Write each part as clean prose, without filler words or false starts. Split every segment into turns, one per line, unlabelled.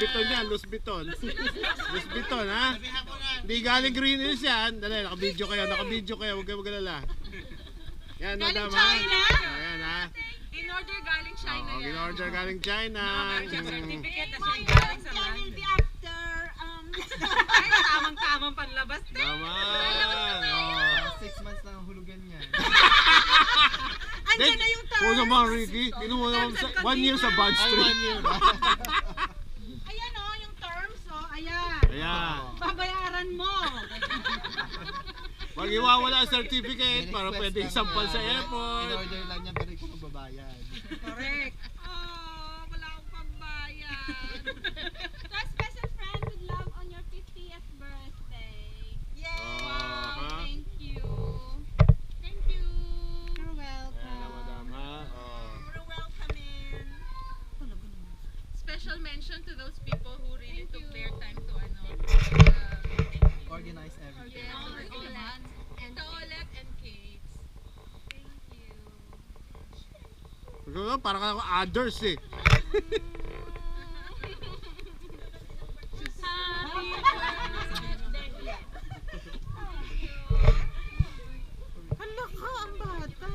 Vuitton yan, Louis Vuitton. Louis Vuitton, ha? Hindi galing Green Hills yan. Dali, naka-video kayo, huwag kayo mag-alala. Yan, madam, ha? Ayan, ha?
In-order galing China yan.
In-order galing China.
Certificate na siya galing sa London. Ay, tamang-tamang panlabas din.
Naman.
6 months lang ang hulugan niya.
Andiyan na yung terms.
Oo naman, Ricky. Pinuha naman 1 year sa Bond Street.
1 year.
Ayan o, yung terms o. Ayan.
Ayan.
Babayaran mo.
Pag iwawala ang certificate, para pwede isampal sa airport.
In-order lang niya pero ikaw magbabayad.
Correct.
Oh, wala akong pambayad. To a special friend with love on your 50th birthday.
Yay!
Wow,
Thank you. Thank you.
You're
Ayan na,
welcome.
madam, ha? Oh.
You're welcome in.
Special mention to those people who really took their time to
Organize everything.
Toilet and cakes. Thank you.
Parang ako others eh.
Happy
Hala ka, ang bata.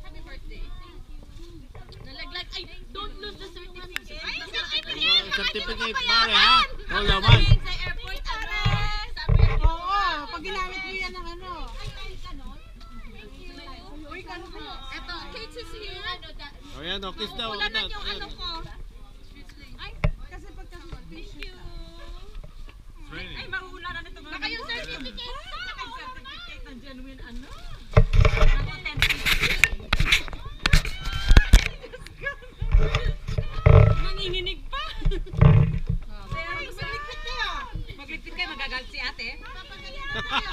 Happy birthday. Thank you. Nalaglag. Ay, don't lose the certificate. Ay,
Certificate pare, ha? Oo naman.
Sa airport, sabi ko.
Oo, pag ginamit mo yan ng ano. Uy, kano mo?
Eto, cakes is here.
O yan, o, kiss daw.
Wala na yung ano ko. Ay,
Kasi pagka
thank you.
ay, mahuhula na nito.
Baka yung certificate.
Saka yung certificate ng genuine ano. Ng authenticity.
Nanginginig pa.
Pero magligpit kayo.
Magligpit kayo, magagalit si ate.
Papagayahan kayo.